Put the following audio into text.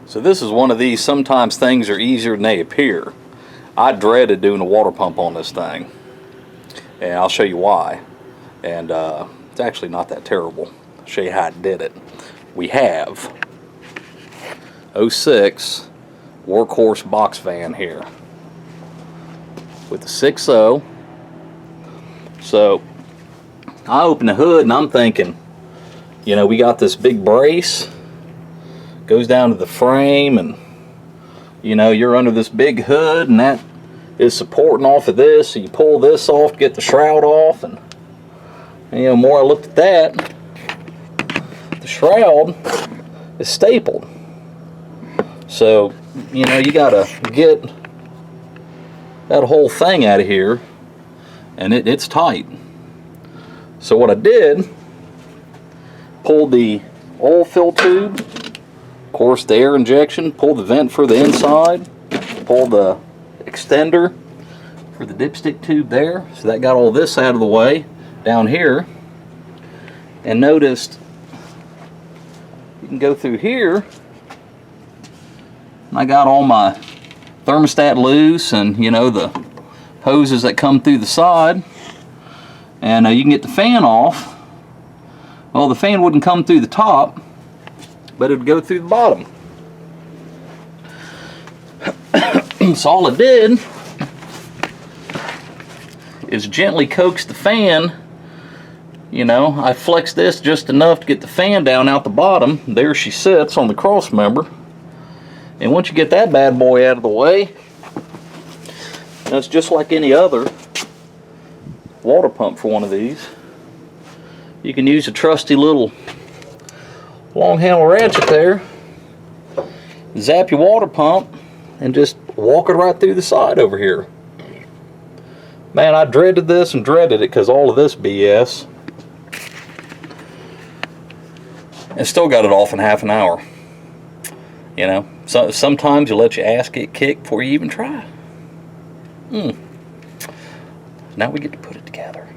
So this is one of these, sometimes things are easier than they appear. I dreaded doing a water pump on this thing, and I'll show you why. And it's actually not that terrible. I'll show you how I did it. We have '06 Workhorse box van here with the 6.0. So I open the hood and I'm thinking, you know, we got this big brace, goes down to the frame, and you know, you're under this big hood and that is supporting off of this, so you pull this off to get the shroud off, and you know, the more I looked at that, the shroud is stapled. So, you know, you gotta get that whole thing out of here, and it's tight. So what I did, pulled the oil fill tube, of course the air injection, pulled the vent for the inside, pulled the extender for the dipstick tube there, so that got all this out of the way down here. And noticed you can go through here, and I got all my thermostat loose, and you know, the hoses that come through the side, and you can get the fan off. Well, the fan wouldn't come through the top, but it would go through the bottom. So all I did is gently coax the fan. You know, I flexed this just enough to get the fan down out the bottom. There she sits on the cross member. And once you get that bad boy out of the way, it's just like any other water pump for one of these. You can use a trusty little long handle ratchet there, zap your water pump, and just walk it right through the side over here. Man, I dreaded this and dreaded it because all of this BS. And still got it off in half an hour. You know, so sometimes you let your ass get kicked before you even try. Now we get to put it together.